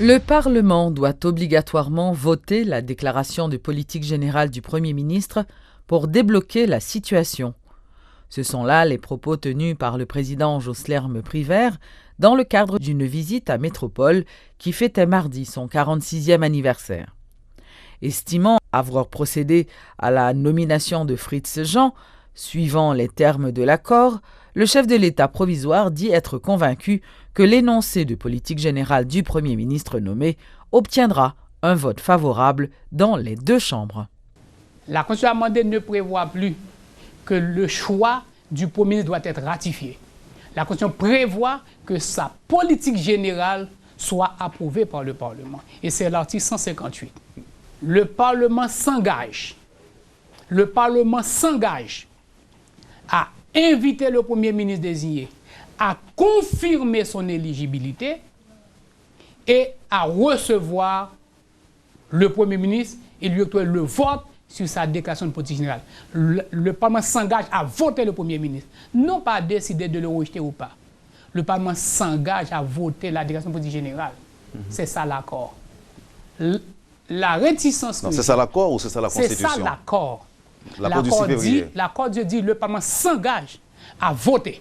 Le Parlement doit obligatoirement voter la déclaration de politique générale du Premier ministre pour débloquer la situation. Ce sont là les propos tenus par le président Joslerme Privert dans le cadre d'une visite à Métropole qui fêtait mardi son 46e anniversaire. Estimant avoir procédé à la nomination de Fritz Jean, suivant les termes de l'accord, le chef de l'État provisoire dit être convaincu que l'énoncé de politique générale du Premier ministre nommé obtiendra un vote favorable dans les deux chambres. La Constitution amendée ne prévoit plus que le choix du Premier ministre doit être ratifié. La Constitution prévoit que sa politique générale soit approuvée par le Parlement. Et c'est l'article 158. Le Parlement s'engage à inviter le Premier ministre désigné à confirmer son éligibilité et à recevoir le Premier ministre et lui octroyer le vote sur sa déclaration de politique générale. Le Parlement s'engage à voter le Premier ministre, non pas à décider de le rejeter ou pas. Le Parlement s'engage à voter la déclaration de politique générale. C'est ça l'accord. La réticence... Non, c'est ça l'accord ou c'est ça la Constitution? C'est ça l'accord. L'accord dit le Parlement s'engage à voter,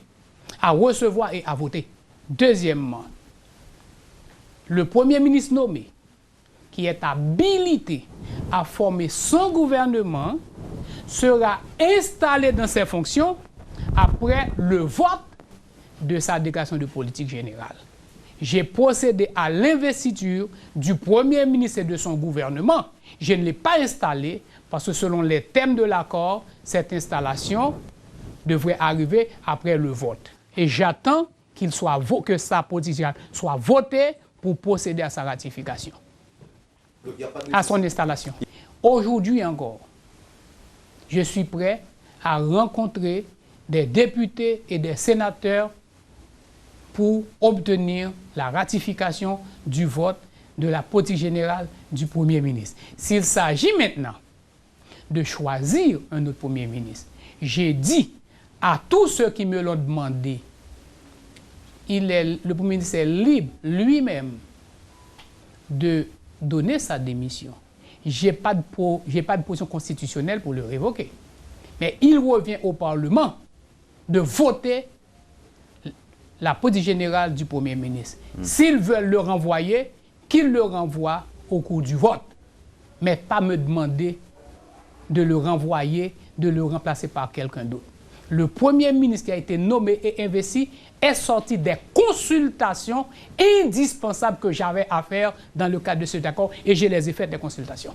à recevoir et à voter. Deuxièmement, le Premier ministre nommé, qui est habilité à former son gouvernement, sera installé dans ses fonctions après le vote de sa déclaration de politique générale. J'ai procédé à l'investiture du Premier ministre et de son gouvernement. Je ne l'ai pas installé parce que selon les thèmes de l'accord, cette installation devrait arriver après le vote. Et j'attends que sa politique générale soit votée pour procéder à sa ratification, à son installation. Aujourd'hui encore, je suis prêt à rencontrer des députés et des sénateurs pour obtenir la ratification du vote de la politique générale du Premier ministre. S'il s'agit maintenant de choisir un autre Premier ministre, j'ai dit à tous ceux qui me l'ont demandé, le Premier ministre est libre lui-même de donner sa démission. Je n'ai pas de position constitutionnelle pour le révoquer. Mais il revient au Parlement de voter la politique générale du Premier ministre. S'ils veulent le renvoyer, qu'ils le renvoient au cours du vote. Mais pas me demander de le renvoyer, de le remplacer par quelqu'un d'autre. Le Premier ministre qui a été nommé et investi est sorti des consultations indispensables que j'avais à faire dans le cadre de cet accord et je les ai faites des consultations.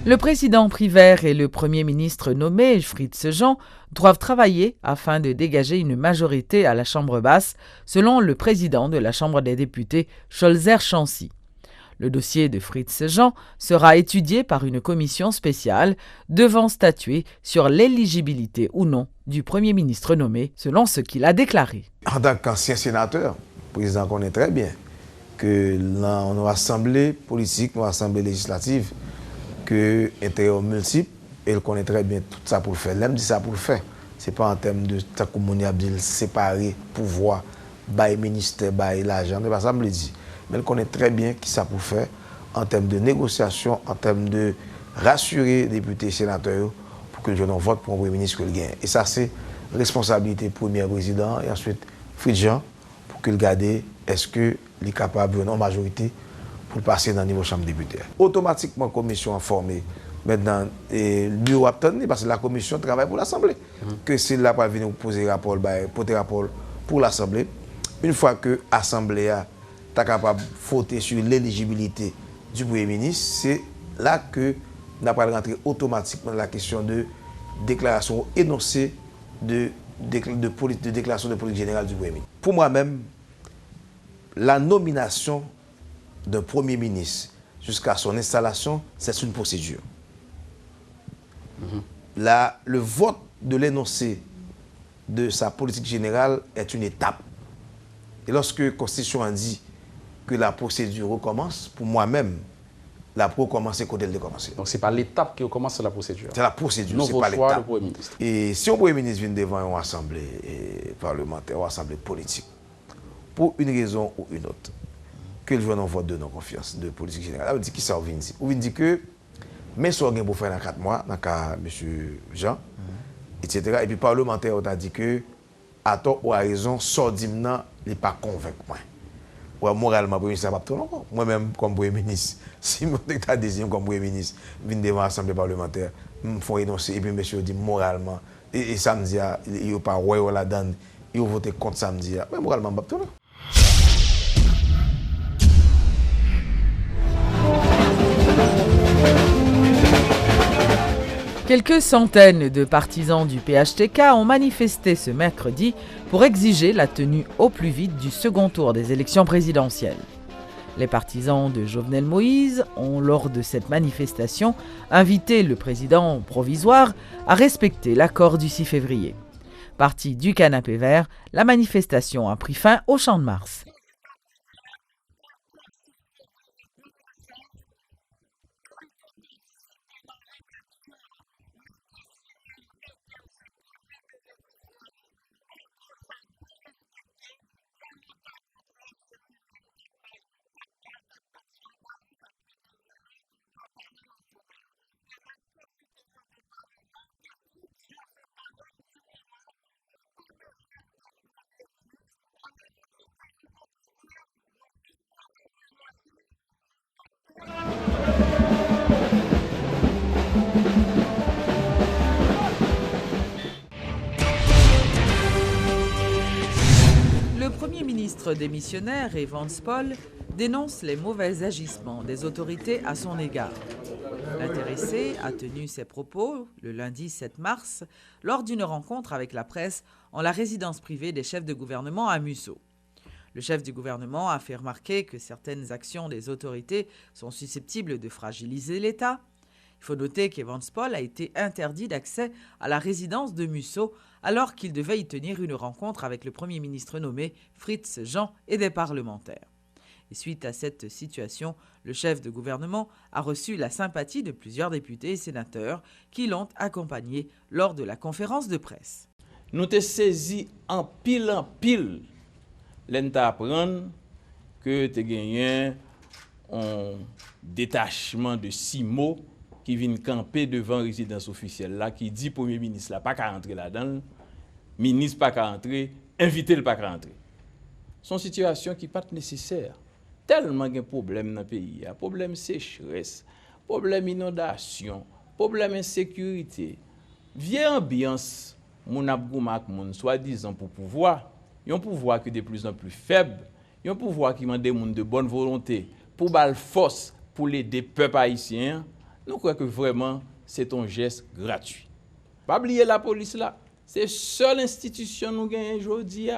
Le président Privert et le Premier ministre nommé, Fritz Jean, doivent travailler afin de dégager une majorité à la Chambre basse, selon le président de la Chambre des députés, Scholzer Chancy. Le dossier de Fritz Jean sera étudié par une commission spéciale devant statuer sur l'éligibilité ou non du Premier ministre nommé, selon ce qu'il a déclaré. En tant qu'ancien sénateur, le président connaît très bien que dans nos assemblées politiques, nos assemblées législatives, que intérêts multiples, et il connaît très bien tout ça pour le faire. L'aime dit ça pour le faire. Ce n'est pas en termes de séparer pouvoir, bail ministère, bail l'argent, c'est pas ça me le dit. Mais il connaît très bien qui ça pour faire en termes de négociation, en termes de rassurer les députés et sénateurs pour que le jeune vote pour un Premier ministre que le gagne. Et ça, c'est responsabilité premier président et ensuite Fritz Jean pour qu'il garde est-ce qu'il est capable en majorité pour passer dans le niveau chambre députés. Automatiquement, la commission a formé maintenant le bureau a obtenu parce que la commission travaille pour l'Assemblée. Que c'est là pour venir poser rapport, porter rapport pour l'Assemblée. Une fois que l'Assemblée a capable de voter sur l'éligibilité du Premier ministre, c'est là que nous allons rentrer automatiquement dans la question de déclaration énoncée de déclaration de politique générale du Premier ministre. Pour moi-même, la nomination d'un Premier ministre jusqu'à son installation, c'est une procédure. Le vote de l'énoncé de sa politique générale est une étape. Et lorsque la Constitution a dit que la procédure recommence, pour moi-même, la pro commence quand elle a commencé. Donc, ce n'est pas l'étape qui commence la procédure. C'est la procédure, c'est pas l'étape. Et si un Premier ministre vient devant une assemblée parlementaire, une assemblée politique, pour une raison ou une autre, que le joueur vote de non-confiance de politique générale. On dit qui ça, on vient on dit que, mais soit on pour faire dans 4 mois, dans le cas de M. Jean, etc. Et puis, le parlementaire a dit que, à tort ou à raison, sordimement, il n'est pas convaincu. Ou moralement, Premier ministre, ça va pas tout. Moi-même, comme Premier ministre, si je suis désigné comme Premier ministre, je viens devant l'Assemblée parlementaire, je me fais renoncer, et puis monsieur dit moralement, et samedi, il n'y a pas de là-dedans, il va voter contre samedi. Mais moralement, je ne vais pas tout. Quelques centaines de partisans du PHTK ont manifesté ce mercredi pour exiger la tenue au plus vite du second tour des élections présidentielles. Les partisans de Jovenel Moïse ont, lors de cette manifestation, invité le président provisoire à respecter l'accord du 6 février. Partie du canapé vert, la manifestation a pris fin au Champ de Mars. Le Premier ministre démissionnaire, Evans Paul, dénonce les mauvais agissements des autorités à son égard. L'intéressé a tenu ses propos le lundi 7 mars lors d'une rencontre avec la presse en la résidence privée des chefs de gouvernement à Musso. Le chef du gouvernement a fait remarquer que certaines actions des autorités sont susceptibles de fragiliser l'État. Il faut noter qu'Evans Paul a été interdit d'accès à la résidence de Musso alors qu'il devait y tenir une rencontre avec le Premier ministre nommé Fritz Jean et des parlementaires. Et suite à cette situation, le chef de gouvernement a reçu la sympathie de plusieurs députés et sénateurs qui l'ont accompagné lors de la conférence de presse. Nous t'ai saisi en pile, l'enta apprendre que tu as gagné un détachement de 6 mots qui viennent camper devant la résidence officielle là, qui dit Premier ministre là, pas qu'à rentrer là-dedans, ministre pas qu'à rentrer, invité le pas qu'à rentrer. C'est une situation qui n'est pas nécessaire. Tellement de problèmes dans le pays, problème sécheresse, problème inondation, problème insécurité, vieille ambiance, mon abgoumak, mon soi-disant pour pouvoir, un pouvoir qui est de plus en plus faible, un pouvoir qui demande des gens de bonne volonté pour bal force pour aider le peuple haïtien. Nous croyons que vraiment c'est un geste gratuit. Pas oublier la police là, c'est la seule institution nous gagnons aujourd'hui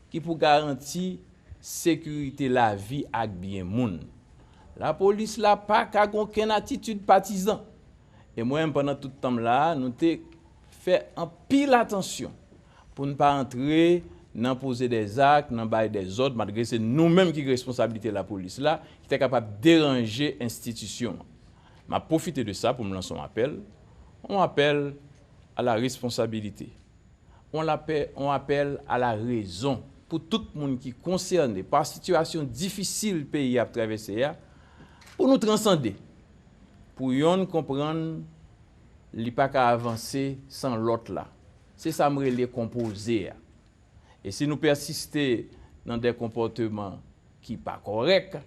qui pour garantir sécurité la vie ak bien moun. La police là pas qu'à aucune attitude partisan. Et moi pendant tout temps là, nous t'ai fait en pile attention pour ne pas entrer dans poser des actes, dans bailler des ordres, malgré c'est nous-mêmes qui responsabilité la police là, qui est capable de déranger l'institution. M'a profité de ça pour me lancer un appel. On appelle à la responsabilité. On appelle à la raison pour tout le monde qui est concerné par la situation difficile le pays a traversé, pour nous transcender, pour nous comprendre qu'il n'y a pas qu'à avancer sans l'autre là. C'est ça que je composer. Et si nous persistons dans des comportements qui ne sont pas corrects,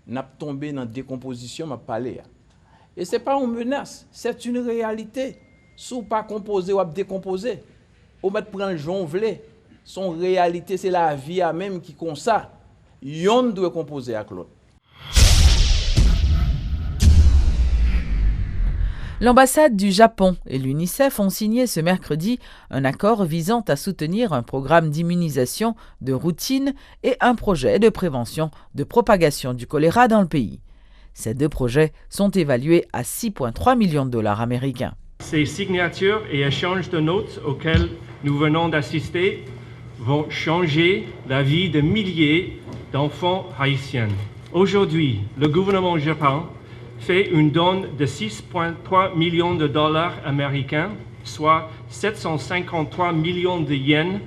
nous tombons dans des décompositions, je parler. Et ce n'est pas une menace, c'est une réalité. Si vous ne pas composer ou décomposer, vous ne prendre le jonglé. Son réalité, c'est la vie à même qui comme ça. Yon doit composer avec l'autre. L'ambassade du Japon et l'UNICEF ont signé ce mercredi un accord visant à soutenir un programme d'immunisation de routine et un projet de prévention de propagation du choléra dans le pays. Ces deux projets sont évalués à 6,3 millions de dollars américains. Ces signatures et échanges de notes auxquels nous venons d'assister vont changer la vie de milliers d'enfants haïtiens. Aujourd'hui, le gouvernement japonais fait une don de 6,3 millions de dollars américains, soit 753 millions de yens,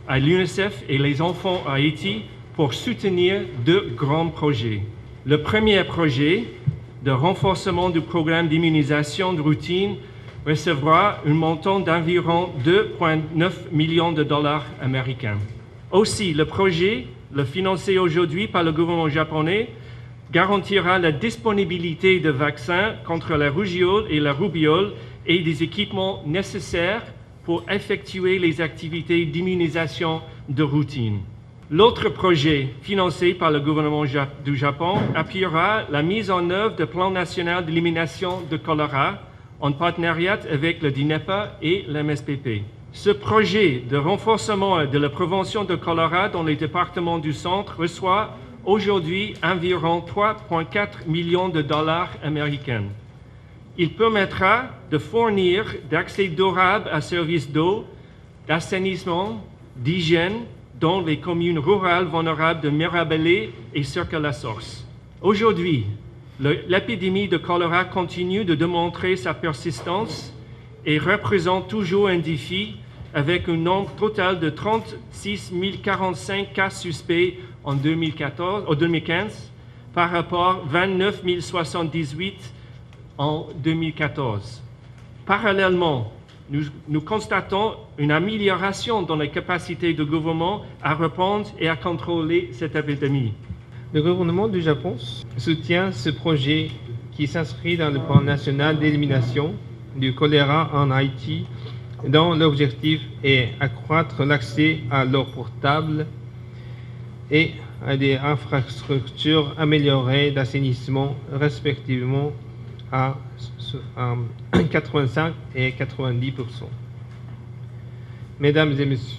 à l'UNICEF et les enfants à Haïti pour soutenir deux grands projets. Le premier projet de renforcement du programme d'immunisation de routine recevra un montant d'environ 2,9 millions de dollars américains. Aussi, le projet, financé aujourd'hui par le gouvernement japonais, garantira la disponibilité de vaccins contre la rougeole et la roubiole et des équipements nécessaires pour effectuer les activités d'immunisation de routine. L'autre projet, financé par le gouvernement du Japon, appuiera la mise en œuvre du plan national d'élimination de choléra en partenariat avec le DINEPA et l'MSPP. Ce projet de renforcement de la prévention de choléra dans les départements du centre reçoit aujourd'hui environ 3,4 millions de dollars américains. Il permettra de fournir d'accès durable à services d'eau, d'assainissement, d'hygiène dans les communes rurales vulnérables de Mirabelais et Cirque-la-Source. Aujourd'hui, l'épidémie de choléra continue de démontrer sa persistance et représente toujours un défi avec un nombre total de 36 045 cas suspects en 2015 par rapport à 29 078 en 2014. Parallèlement, nous constatons une amélioration dans les capacités du gouvernement à répondre et à contrôler cette épidémie. Le gouvernement du Japon soutient ce projet qui s'inscrit dans le plan national d'élimination du choléra en Haïti, dont l'objectif est accroître l'accès à l'eau potable et à des infrastructures améliorées d'assainissement respectivement à 85 et 90%. Mesdames et messieurs,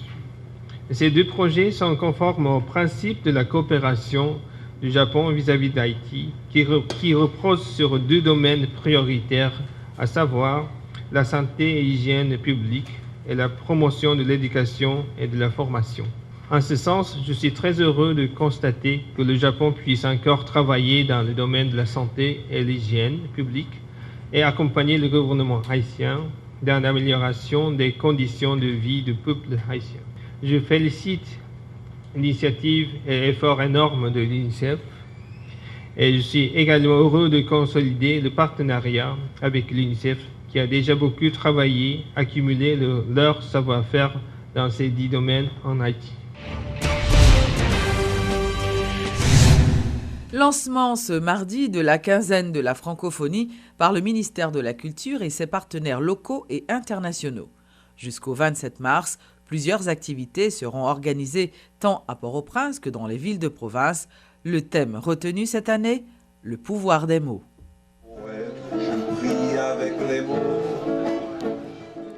ces deux projets sont conformes au principe de la coopération du Japon vis-à-vis d'Haïti, qui repose sur deux domaines prioritaires, à savoir la santé et l'hygiène publique et la promotion de l'éducation et de la formation. En ce sens, je suis très heureux de constater que le Japon puisse encore travailler dans le domaine de la santé et l'hygiène publique et accompagner le gouvernement haïtien dans l'amélioration des conditions de vie du peuple haïtien. Je félicite l'initiative et l'effort énorme de l'UNICEF et je suis également heureux de consolider le partenariat avec l'UNICEF qui a déjà beaucoup travaillé, accumulé leur savoir-faire dans ces 10 domaines en Haïti. Lancement ce mardi de la quinzaine de la francophonie par le ministère de la Culture et ses partenaires locaux et internationaux. Jusqu'au 27 mars, plusieurs activités seront organisées tant à Port-au-Prince que dans les villes de province. Le thème retenu cette année, le pouvoir des mots.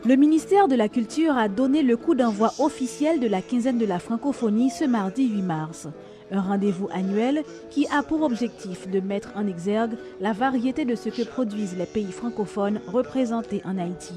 Le ministère de la Culture a donné le coup d'envoi officiel de la quinzaine de la francophonie ce mardi 8 mars. Un rendez-vous annuel qui a pour objectif de mettre en exergue la variété de ce que produisent les pays francophones représentés en Haïti.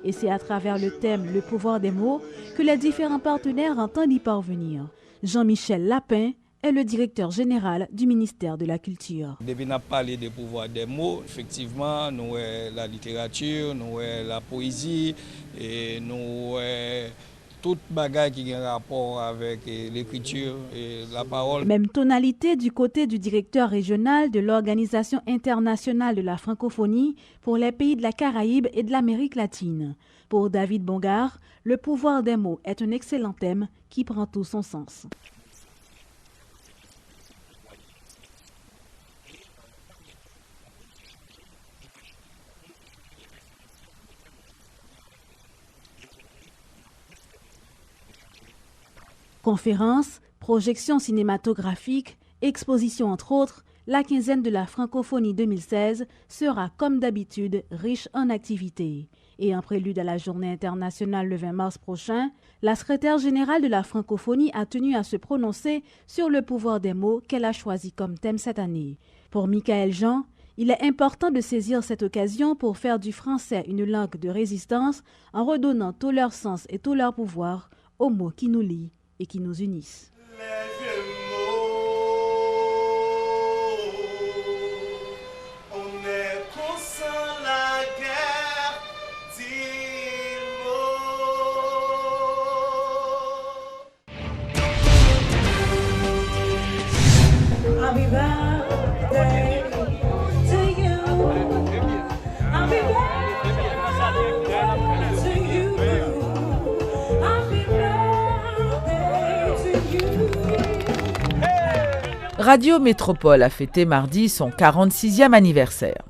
Et c'est à travers le thème « Le pouvoir des mots » que les différents partenaires entendent y parvenir. Jean-Michel Lapin est le directeur général du ministère de la Culture. Depuis qu'on a parlé du pouvoir des mots, effectivement, nous avons la littérature, nous avons la poésie, et nous avons toute bagaille qui a un rapport avec l'écriture et la parole. Même tonalité du côté du directeur régional de l'Organisation internationale de la francophonie pour les pays de la Caraïbe et de l'Amérique latine. Pour David Bongard, le pouvoir des mots est un excellent thème qui prend tout son sens. Conférences, projections cinématographiques, expositions entre autres, la quinzaine de la francophonie 2016 sera comme d'habitude riche en activités. Et en prélude à la journée internationale le 20 mars prochain, la secrétaire générale de la francophonie a tenu à se prononcer sur le pouvoir des mots qu'elle a choisi comme thème cette année. Pour Michaël Jean, il est important de saisir cette occasion pour faire du français une langue de résistance en redonnant tout leur sens et tout leur pouvoir aux mots qui nous lient et qui nous unissent. Radio Métropole a fêté mardi son 46e anniversaire.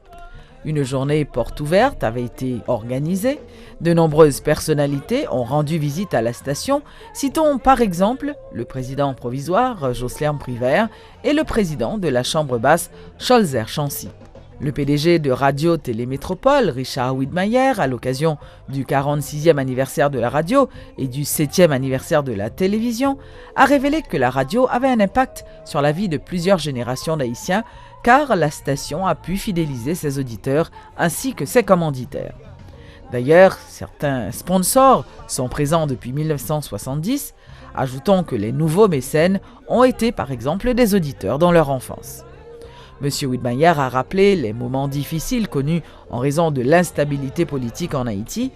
Une journée porte ouverte avait été organisée. De nombreuses personnalités ont rendu visite à la station. Citons par exemple le président provisoire Jocelyn Privert et le président de la Chambre basse Scholzer Chancy. Le PDG de Radio Télémétropole, Richard Widmayer, à l'occasion du 46e anniversaire de la radio et du 7e anniversaire de la télévision, a révélé que la radio avait un impact sur la vie de plusieurs générations d'Haïtiens car la station a pu fidéliser ses auditeurs ainsi que ses commanditaires. D'ailleurs, certains sponsors sont présents depuis 1970, ajoutons que les nouveaux mécènes ont été par exemple des auditeurs dans leur enfance. M. Widmayer a rappelé les moments difficiles connus en raison de l'instabilité politique en Haïti.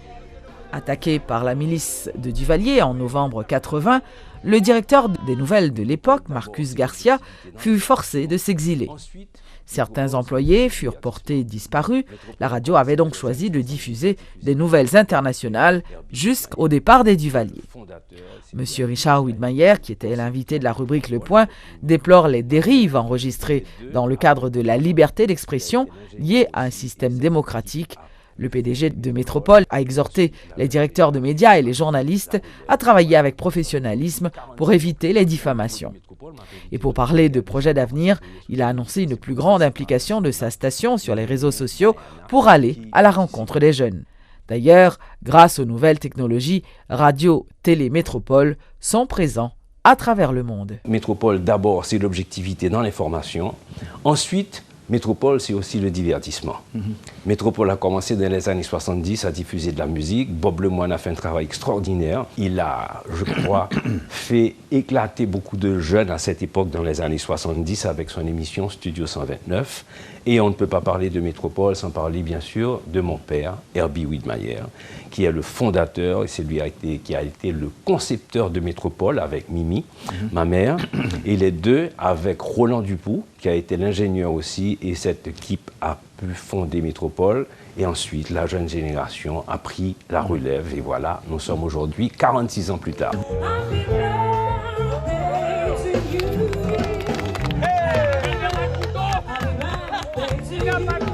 Attaqué par la milice de Duvalier en novembre 80, le directeur des nouvelles de l'époque, Marcus Garcia, fut forcé de s'exiler. Certains employés furent portés disparus. La radio avait donc choisi de diffuser des nouvelles internationales jusqu'au départ des Duvalier. M. Richard Widmayer, qui était l'invité de la rubrique Le Point, déplore les dérives enregistrées dans le cadre de la liberté d'expression liée à un système démocratique. Le PDG de Métropole a exhorté les directeurs de médias et les journalistes à travailler avec professionnalisme pour éviter les diffamations. Et pour parler de projets d'avenir, il a annoncé une plus grande implication de sa station sur les réseaux sociaux pour aller à la rencontre des jeunes. D'ailleurs, grâce aux nouvelles technologies, Radio, Télé, Métropole sont présents à travers le monde. Métropole, d'abord, c'est l'objectivité dans l'information. Ensuite, Métropole, c'est aussi le divertissement. Métropole a commencé dans les années 70 à diffuser de la musique. Bob Lemoine a fait un travail extraordinaire. Il a, je crois, fait éclater beaucoup de jeunes à cette époque, dans les années 70, avec son émission Studio 129. Et on ne peut pas parler de Métropole sans parler, bien sûr, de mon père, Herbie Widmayer, qui est le fondateur, et c'est lui qui a été le concepteur de Métropole avec Mimi, ma mère, et les deux avec Roland Dupoux, qui a été l'ingénieur aussi, et cette équipe a pu fonder Métropole. Et ensuite, la jeune génération a pris la relève, et voilà, nous sommes aujourd'hui 46 ans plus tard. Hey!